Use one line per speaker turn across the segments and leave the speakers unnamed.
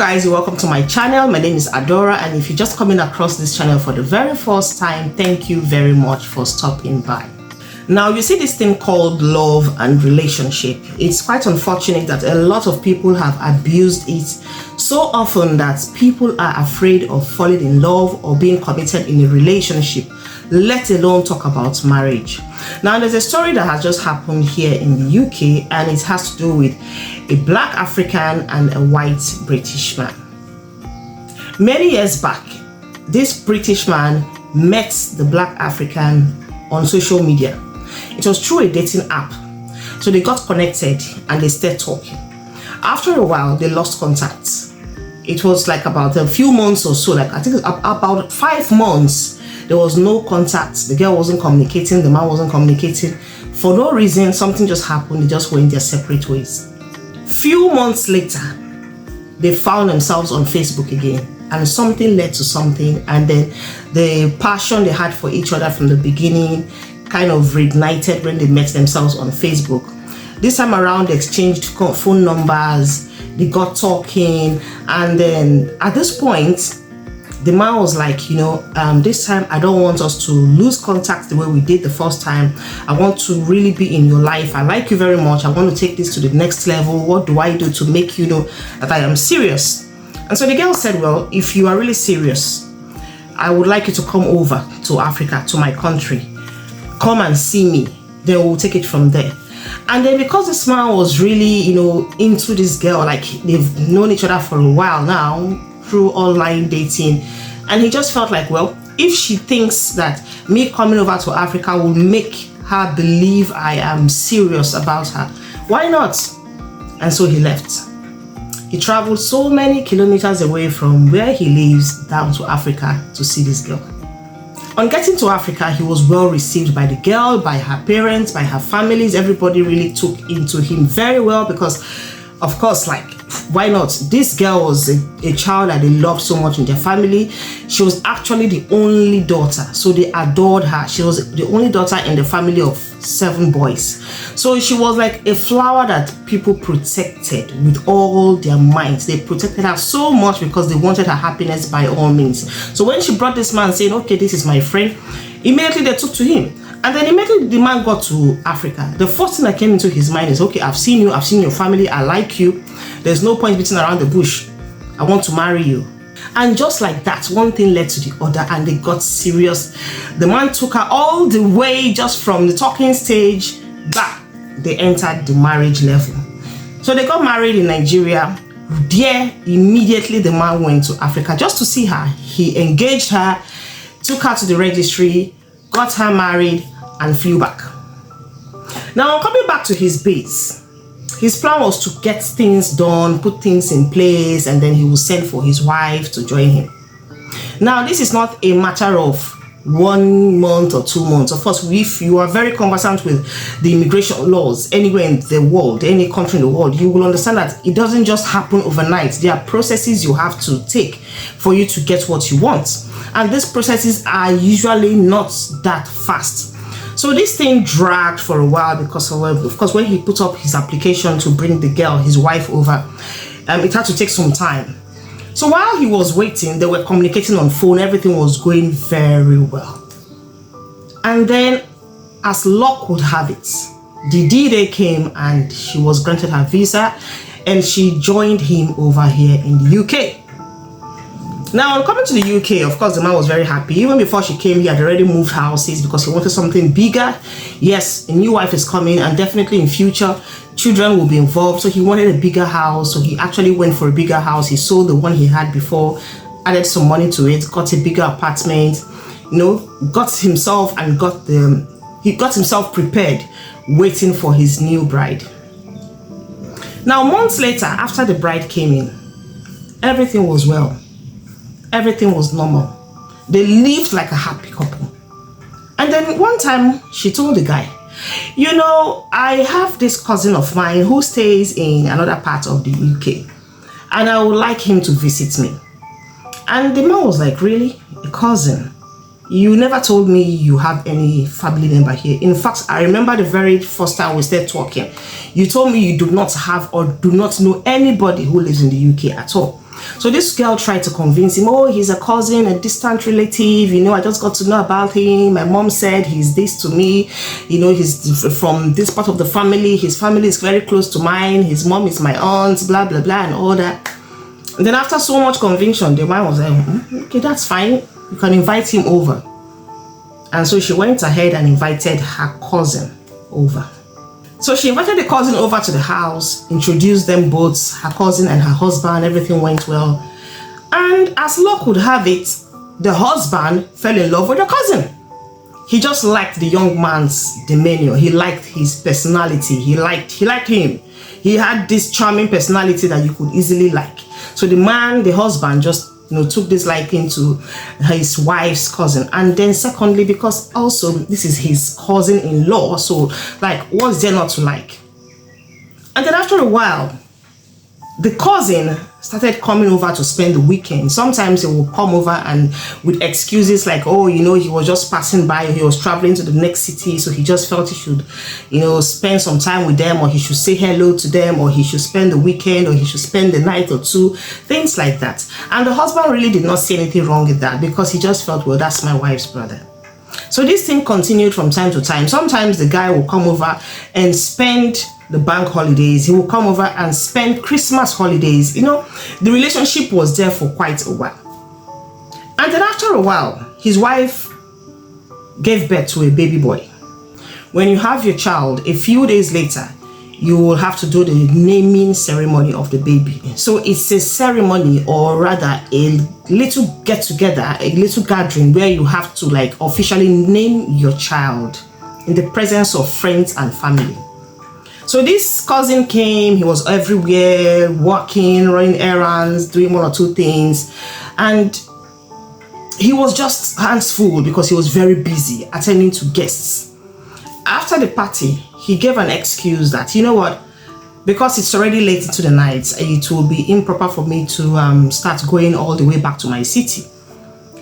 guys, welcome to my channel. My name is Adora, and if you're just coming across this channel for the very first time, thank you very much for stopping by. Now, you see this thing called love and relationship. It's quite unfortunate that a lot of people have abused it so often that people are afraid of falling in love or being committed in a relationship, let alone talk about marriage. Now, there's a story that has just happened here in the UK, and it has to do with a black African and a white British man. Many years back, this British man met the black African on social media. It was through a dating app. So they got connected and they started talking. After a while, they lost contact. It was like about a few months or so, like I think about 5 months, there was no contact. The girl wasn't communicating, the man wasn't communicating. For no reason, something just happened. They just went their separate ways. Few months later, they found themselves on Facebook again, and something led to something, and then the passion they had for each other from the beginning kind of reignited when they met themselves on Facebook. This time around, they exchanged phone numbers, they got talking, and then at this point, the man was like, this time I don't want us to lose contact the way we did the first time. I want to really be in your life. I like you very much. I want to take this to the next level. What do I do to make you know that I am serious? And so the girl said, well, if you are really serious, I would like you to come over to Africa, to my country. Come and see me. Then we'll take it from there. And then because this man was really, into this girl, like they've known each other for a while now, through online dating, and he just felt like, well, if she thinks that me coming over to Africa will make her believe I am serious about her, why not? And so he left. He traveled so many kilometers away from where he lives down to Africa to see this girl. On getting to Africa, he was well received by the girl, by her parents, by her families. Everybody really took into him very well because, of course, like, why not? This girl was a child that they loved so much in their family. She was actually the only daughter, so they adored her. She was the only daughter in the family of 7 boys. So she was like a flower that people protected with all their minds. They protected her so much because they wanted her happiness by all means. So when she brought this man saying, okay, this is my friend, immediately they took to him. And then immediately the man got to Africa. The first thing that came into his mind is, okay, I've seen you, I've seen your family, I like you. There's no point beating around the bush. I want to marry you. And just like that, one thing led to the other, and they got serious. The man took her all the way just from the talking stage back. They entered the marriage level. So they got married in Nigeria. There, immediately the man went to Africa just to see her. He engaged her, took her to the registry, got her married, and flew back. Now, coming back to his base, his plan was to get things done, put things in place, and then he would send for his wife to join him. Now, this is not a matter of 1 month or 2 months. Of course, if you are very conversant with the immigration laws anywhere in the world, any country in the world, you will understand that it doesn't just happen overnight. There are processes you have to take for you to get what you want. And these processes are usually not that fast. So this thing dragged for a while because of course, when he put up his application to bring the girl, his wife, over, it had to take some time. So while he was waiting, they were communicating on phone. Everything was going very well. And then, as luck would have it, the D-Day came and she was granted her visa, and she joined him over here in the UK. Now, on coming to the UK, of course, the man was very happy. Even before she came, he had already moved houses because he wanted something bigger. Yes, a new wife is coming, and definitely in future, children will be involved. So he wanted a bigger house. So he actually went for a bigger house. He sold the one he had before, added some money to it, got a bigger apartment, got himself prepared, waiting for his new bride. Now, months later, after the bride came in, everything was well. Everything was normal. They lived like a happy couple. And then one time she told the guy, I have this cousin of mine who stays in another part of the UK, and I would like him to visit me. And the man was like, really? A cousin? You never told me you have any family member here. In fact, I remember the very first time we started talking, you told me you do not have or do not know anybody who lives in the UK at all. So this girl tried to convince him, oh, he's a cousin, a distant relative, I just got to know about him. My mom said he's this to me, he's from this part of the family. His family is very close to mine. His mom is my aunt, blah, blah, blah, and all that. And then after so much conviction, the man was like, okay, that's fine. You can invite him over. And so she went ahead and invited her cousin over. So she invited the cousin over to the house, introduced them both, her cousin and her husband. Everything went well. And as luck would have it, the husband fell in love with the cousin. He just liked the young man's demeanor. He liked his personality. He liked him. He had this charming personality that you could easily like. So the husband just took this liking to his wife's cousin. And then secondly, because also this is his cousin-in-law, so like, what's there not to like? And then after a while, the cousin started coming over to spend the weekend. Sometimes he will come over and with excuses like, oh, he was just passing by, he was traveling to the next city, so he just felt he should, spend some time with them, or he should say hello to them, or he should spend the weekend, or he should spend the night or two, things like that. And the husband really did not see anything wrong with that, because he just felt, well, that's my wife's brother. So this thing continued from time to time. Sometimes the guy will come over and spend the bank holidays. He will come over and spend Christmas holidays. The relationship was there for quite a while. And then after a while, his wife gave birth to a baby boy. When you have your child, a few days later, you will have to do the naming ceremony of the baby. So it's a ceremony, or rather a little get-together, a little gathering where you have to like officially name your child in the presence of friends and family. So this cousin came, he was everywhere, working, running errands, doing one or two things. And he was just hands full because he was very busy attending to guests. After the party, he gave an excuse that, because it's already late into the night, it will be improper for me to start going all the way back to my city.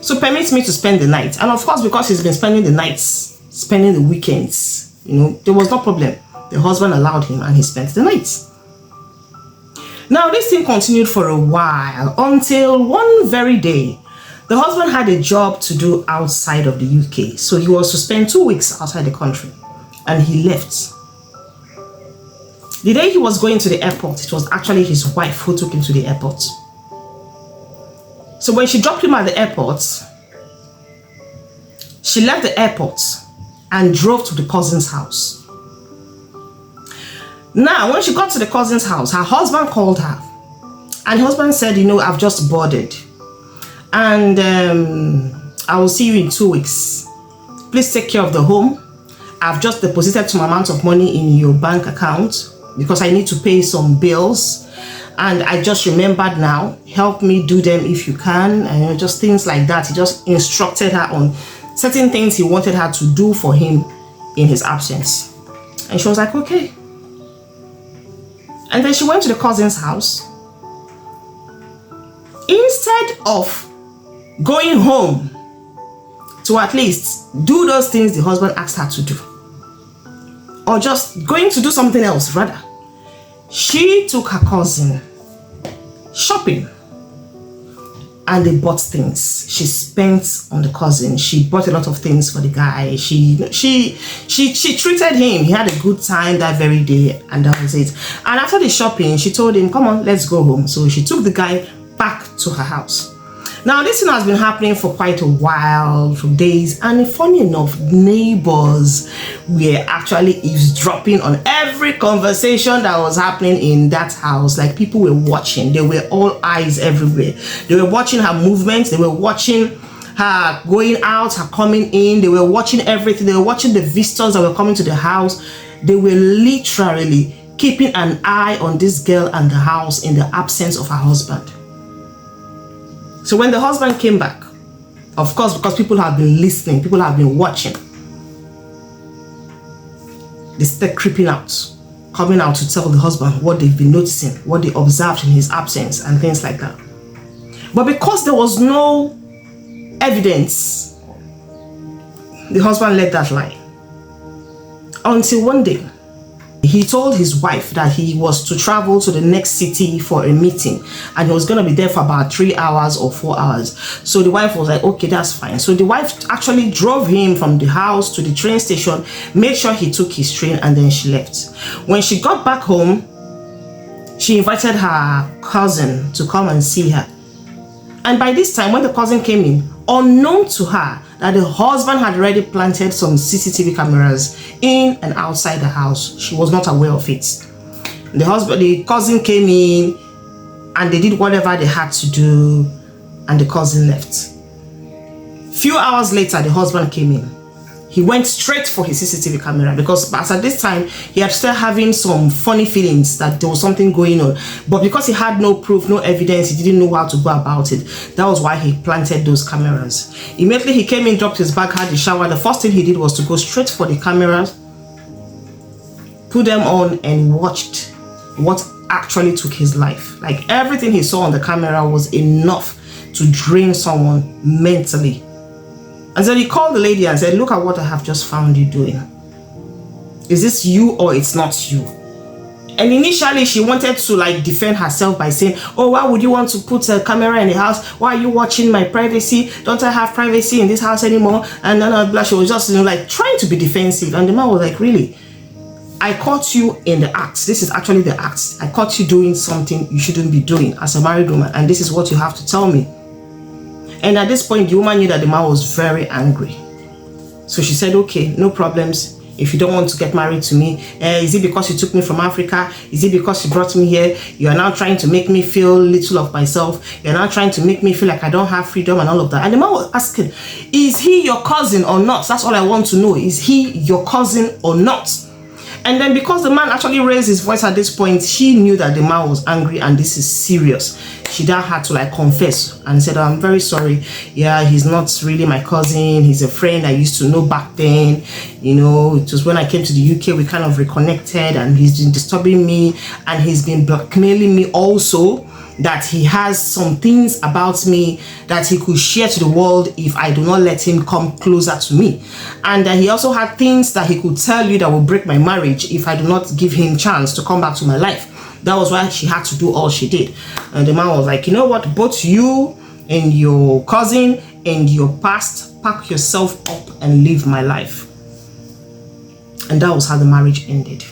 So permit me to spend the night. And of course, because he's been spending the nights, spending the weekends, there was no problem. The husband allowed him and he spent the night. Now, this thing continued for a while until one very day, the husband had a job to do outside of the UK. So he was to spend 2 weeks outside the country and he left. The day he was going to the airport, it was actually his wife who took him to the airport. So when she dropped him at the airport, she left the airport and drove to the cousin's house. Now, when she got to the cousin's house, her husband called her. And the husband said, I've just boarded. And I will see you in 2 weeks. Please take care of the home. I've just deposited some amount of money in your bank account because I need to pay some bills. And I just remembered now, help me do them if you can. And just things like that. He just instructed her on certain things he wanted her to do for him in his absence. And she was like, okay. And then she went to the cousin's house. Instead of going home to at least do those things the husband asked her to do, or just going to do something else, rather, she took her cousin shopping and they bought things. She spent on the cousin. She bought a lot of things for the guy. She treated him. He had a good time that very day, and that was it. And after the shopping, she told him, come on, let's go home. So she took the guy back to her house. Now, this thing has been happening for quite a while, for days, and funny enough, neighbors were actually eavesdropping on every conversation that was happening in that house. Like, people were watching. They were all eyes everywhere. They were watching her movements. They were watching her going out, her coming in. They were watching everything. They were watching the visitors that were coming to the house. They were literally keeping an eye on this girl and the house in the absence of her husband. So when the husband came back, of course, because people have been listening, people have been watching, they started creeping out, coming out to tell the husband what they've been noticing, what they observed in his absence, and things like that. But because there was no evidence, the husband let that lie. Until one day, he told his wife that he was to travel to the next city for a meeting, and he was going to be there for about 3 hours or 4 hours. So the wife was like, okay, that's fine. So the wife actually drove him from the house to the train station, made sure he took his train, and then she left. When she got back home, she invited her cousin to come and see her. And by this time, when the cousin came in, unknown to her that the husband had already planted some CCTV cameras in and outside the house, she was not aware of it. The cousin came in, and they did whatever they had to do, and the cousin left. Few hours later, the husband came in. He went straight for his CCTV camera, because as at this time, he had started having some funny feelings that there was something going on. But because he had no proof, no evidence, he didn't know how to go about it. That was why he planted those cameras. Immediately he came in, dropped his bag, had the shower. The first thing he did was to go straight for the cameras, put them on, and watched what actually took his life. Like, everything he saw on the camera was enough to drain someone mentally. And so he called the lady and said, look at what I have just found you doing. Is this you or it's not you? And initially she wanted to like defend herself by saying, oh, why would you want to put a camera in the house? Why are you watching my privacy? Don't I have privacy in this house anymore? And blah. She was just, like trying to be defensive. And the man was like, really? I caught you in the act. This is actually the act. I caught you doing something you shouldn't be doing as a married woman. And this is what you have to tell me. And at this point, the woman knew that the man was very angry. So she said, okay, no problems. If you don't want to get married to me, is it because you took me from Africa? Is it because you brought me here? You are now trying to make me feel little of myself. You're now trying to make me feel like I don't have freedom and all of that. And the man was asking, is he your cousin or not? That's all I want to know. Is he your cousin or not? And then because the man actually raised his voice at this point, she knew that the man was angry and this is serious. She then had to like confess and said, oh, I'm very sorry. Yeah, he's not really my cousin. He's a friend I used to know back then. You know, it was when I came to the UK, we kind of reconnected, and he's been disturbing me and he's been blackmailing me also, that he has some things about me that he could share to the world if I do not let him come closer to me. And he also had things that he could tell you that will break my marriage if I do not give him chance to come back to my life. That was why she had to do all she did. And the man was like, you know what, both you and your cousin and your past, pack yourself up and live my life. And that was how the marriage ended.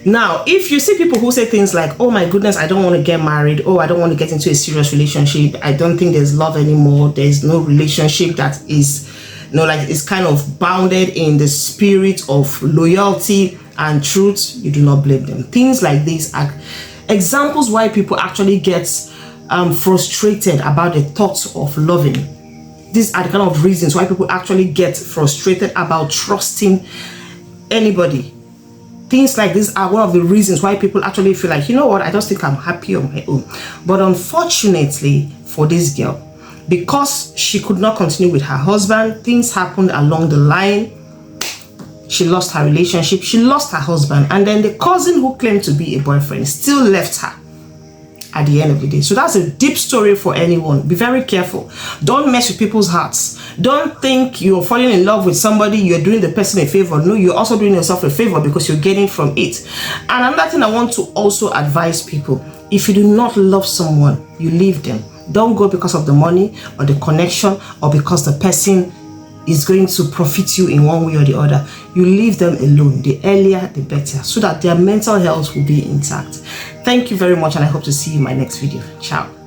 Now, if you see people who say things like, oh my goodness, I don't want to get married. Oh, I don't want to get into a serious relationship. I don't think there's love anymore. There's no relationship that is, like it's kind of bounded in the spirit of loyalty and truth. You do not blame them. Things like these are examples why people actually get frustrated about the thoughts of loving. These are the kind of reasons why people actually get frustrated about trusting anybody. Things like this are one of the reasons why people actually feel like, you know what, I just think I'm happy on my own. But unfortunately for this girl, because she could not continue with her husband, things happened along the line. She lost her relationship, she lost her husband, and then the cousin who claimed to be a boyfriend still left her at the end of the day. So that's a deep story for anyone. Be very careful. Don't mess with people's hearts. Don't think you're falling in love with somebody, you're doing the person a favor. No, you're also doing yourself a favor because you're getting from it. And another thing I want to also advise people, if you do not love someone, you leave them. Don't go because of the money or the connection or because the person is going to profit you in one way or the other. You leave them alone. The earlier, the better, so that their mental health will be intact. Thank you very much, and I hope to see you in my next video. Ciao.